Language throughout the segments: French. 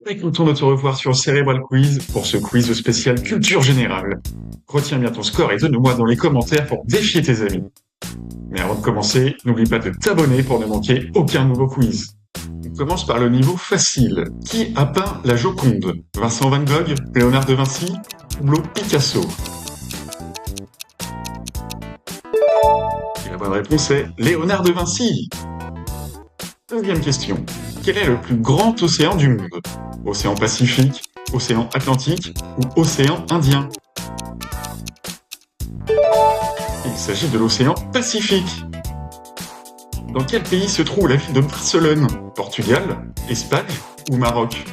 Très content de te revoir sur Cerebral Quiz pour ce quiz spécial culture générale. Retiens bien ton score et donne-moi dans les commentaires pour défier tes amis. Mais avant de commencer, n'oublie pas de t'abonner pour ne manquer aucun nouveau quiz. On commence par le niveau facile. Qui a peint la Joconde? Vincent van Gogh, Léonard de Vinci, Pablo Picasso? Et la bonne réponse est Léonard de Vinci. Deuxième question. Quel est le plus grand océan du monde? Océan Pacifique, Océan Atlantique ou Océan Indien? Il s'agit de l'océan Pacifique. Dans quel pays se trouve la ville de Barcelone? Portugal, Espagne ou Maroc?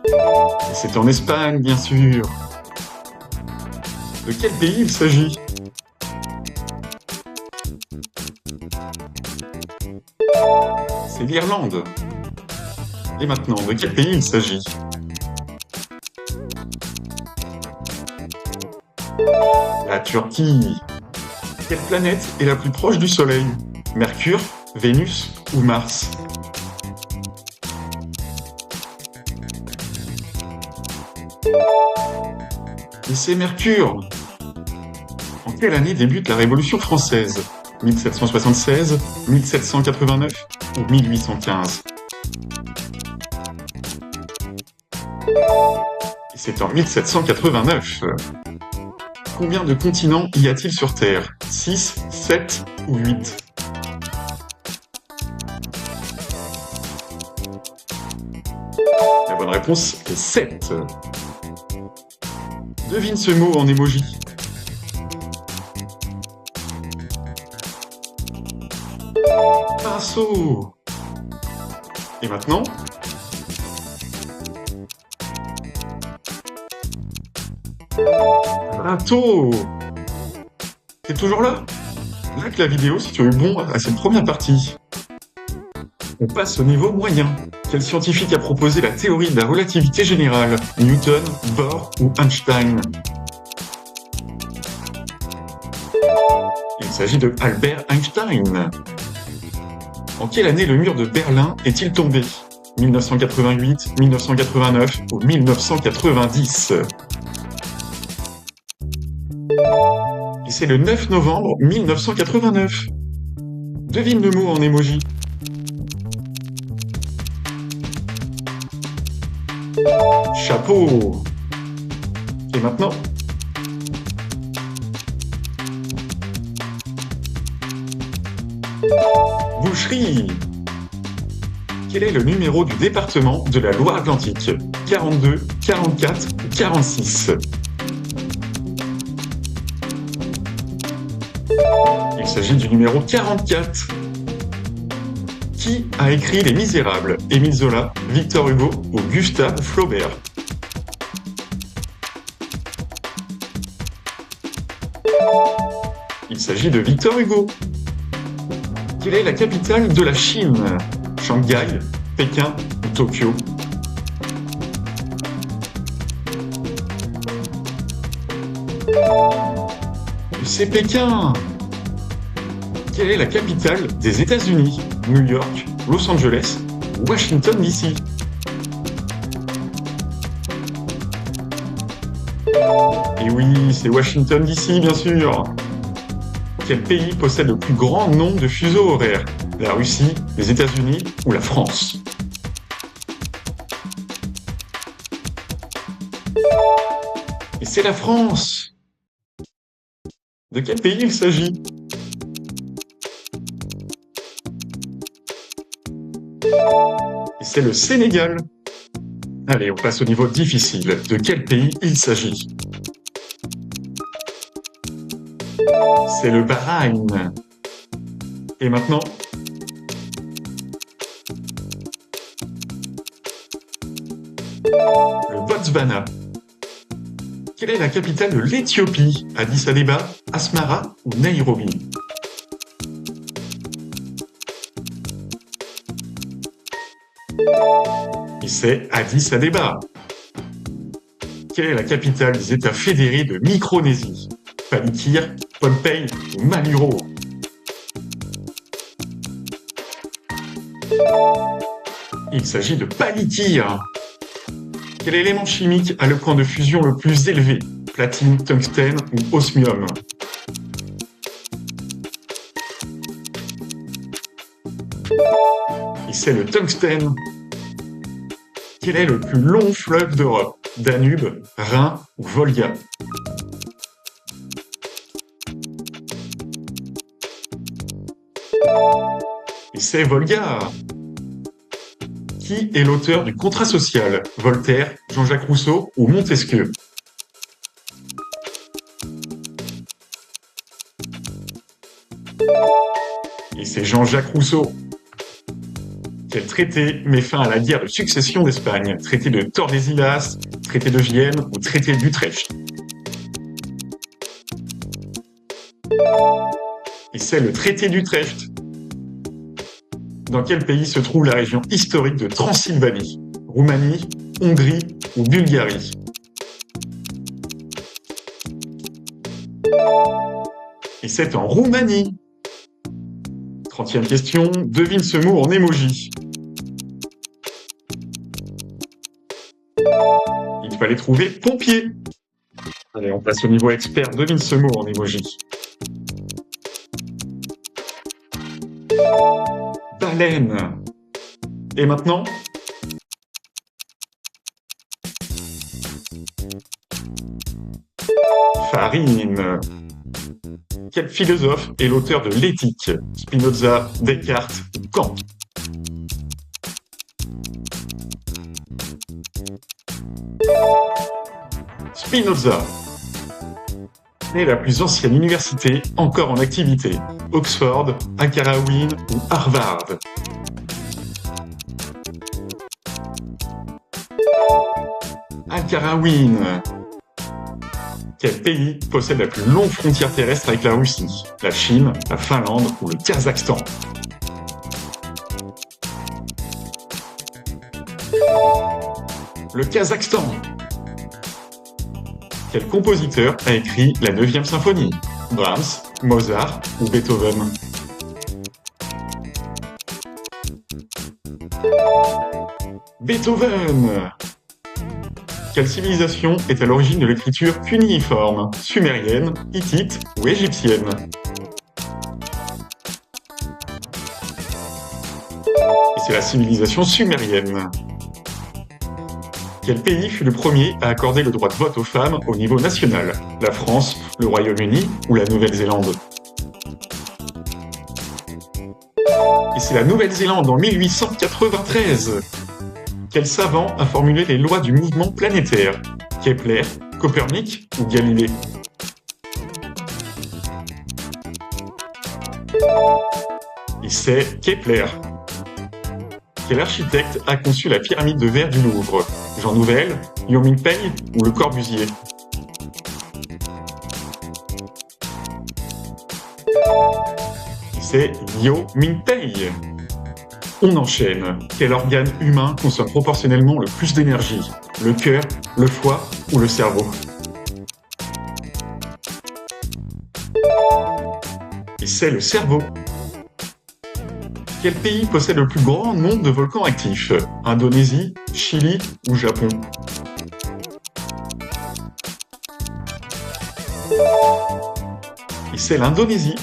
Et c'est en Espagne, bien sûr. De quel pays il s'agit? C'est l'Irlande. Et maintenant, de quel pays il s'agit? La Turquie. Quelle planète est la plus proche du Soleil? Mercure, Vénus ou Mars? Et c'est Mercure. En quelle année débute la Révolution française? 1776, 1789 ou 1815? Et c'est en 1789. Combien de continents y a-t-il sur Terre? 6, 7 ou 8? La bonne réponse est 7. Devine ce mot en émoji. Pinceau. Et maintenant? Râteau. T'es toujours là? Like la vidéo si tu as eu bon à cette première partie. On passe au niveau moyen. Quel scientifique a proposé la théorie de la relativité générale? Newton, Bohr ou Einstein? Il s'agit de Albert Einstein. En quelle année le mur de Berlin est-il tombé? 1988, 1989 ou 1990? Et c'est le 9 novembre 1989. Devine le mot en émoji. Chapeau. Et maintenant? Boucherie. Quel est le numéro du département de la Loire-Atlantique? 42, 44 ou 46? Il s'agit du numéro 44. Qui a écrit Les Misérables? Émile Zola, Victor Hugo ou Gustave Flaubert? Il s'agit de Victor Hugo. Quelle est la capitale de la Chine? Shanghai, Pékin ou Tokyo? C'est Pékin. Quelle est la capitale des États-Unis? New York, Los Angeles ou Washington DC? Et oui, c'est Washington DC, bien sûr. Quel pays possède le plus grand nombre de fuseaux horaires? La Russie, les États-Unis ou la France? Et c'est la France. De quel pays il s'agit? Et c'est le Sénégal. Allez, on passe au niveau difficile. De quel pays il s'agit? C'est le Bahreïn. Et maintenant? Le Botswana. Quelle est la capitale de l'Éthiopie? Addis Abeba, Asmara ou Nairobi? Et c'est Addis Abeba. Quelle est la capitale des États fédérés de Micronésie? Palikir, Pohnpei ou Maluro? Il s'agit de palikir. Quel élément chimique a le point de fusion le plus élevé? Platine, tungstène ou osmium? Et c'est le tungstène. Quel est le plus long fleuve d'Europe? Danube, Rhin ou Volga? Et c'est Volga. Qui est l'auteur du Contrat social? Voltaire, Jean-Jacques Rousseau ou Montesquieu? Et c'est Jean-Jacques Rousseau. Quel traité met fin à la guerre de succession d'Espagne? Traité de Tordesillas, traité de Vienne ou traité d'Utrecht? Et c'est le traité d'Utrecht. Dans quel pays se trouve la région historique de Transylvanie? Roumanie, Hongrie ou Bulgarie? Et c'est en Roumanie. 30e question, devine ce mot en emoji. Il fallait trouver pompier. Allez, on passe au niveau expert, devine ce mot en emoji. Baleine. Et maintenant? Farine. Quel philosophe est l'auteur de l'Éthique? Spinoza, Descartes ou Kant? Spinoza. Quelle est la plus ancienne université encore en activité? Oxford, Accra-Wien ou Harvard? Accra-Wien. Quel pays possède la plus longue frontière terrestre avec la Russie? La Chine, la Finlande ou le Kazakhstan? Le Kazakhstan. Quel compositeur a écrit la 9e symphonie? Brahms, Mozart ou Beethoven? Beethoven. Quelle civilisation est à l'origine de l'écriture cunéiforme? Sumérienne, hittite ou égyptienne? Et c'est la civilisation sumérienne. Quel pays fut le premier à accorder le droit de vote aux femmes au niveau national? La France, le Royaume-Uni ou la Nouvelle-Zélande? Et c'est la Nouvelle-Zélande en 1893. Quel savant a formulé les lois du mouvement planétaire? Kepler, Copernic ou Galilée? Et c'est Kepler. Quel architecte a conçu la pyramide de verre du Louvre? Jean Nouvel, Liu Mingpei ou Le Corbusier? Et c'est Liu Mingpei. On enchaîne. Quel organe humain consomme proportionnellement le plus d'énergie? Le cœur, le foie ou le cerveau? Et c'est le cerveau. Quel pays possède le plus grand nombre de volcans actifs? Indonésie, Chili ou Japon? Et c'est l'Indonésie.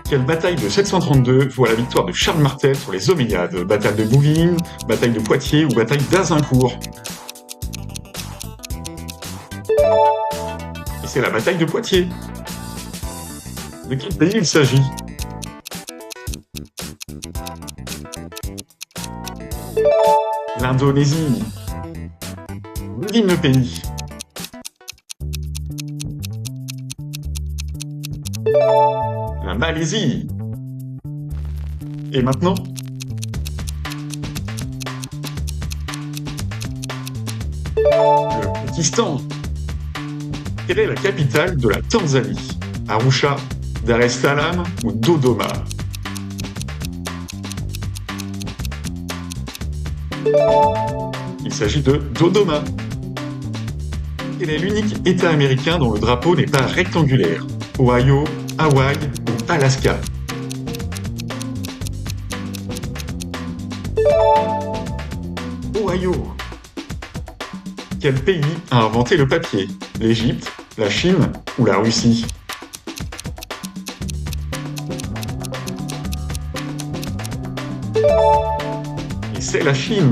Quelle bataille de 732 voit la victoire de Charles Martel sur les Omeyyades? Bataille de Bouvines, bataille de Poitiers ou bataille d'Azincourt? Et c'est la bataille de Poitiers. De quel pays il s'agit? L'Indonésie. Devine le pays. La Malaisie. Et maintenant? Le Pakistan. Quelle est la capitale de la Tanzanie? Arusha, Dar es Salaam ou Dodoma? Il s'agit de Dodoma. Quel est l'unique État américain dont le drapeau n'est pas rectangulaire? Ohio, Hawaï ou Alaska? Ohio. Quel pays a inventé le papier? L'Égypte, la Chine ou la Russie? Et c'est la Chine.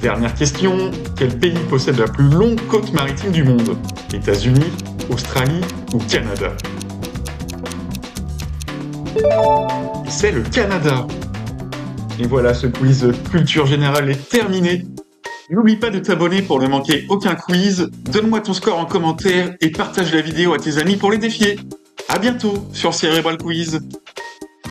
Dernière question, quel pays possède la plus longue côte maritime du monde? États-Unis, Australie ou Canada? Et c'est le Canada. Et voilà, ce quiz culture générale est terminé. N'oublie pas de t'abonner pour ne manquer aucun quiz, donne-moi ton score en commentaire et partage la vidéo à tes amis pour les défier. À bientôt sur Cerebral Quiz.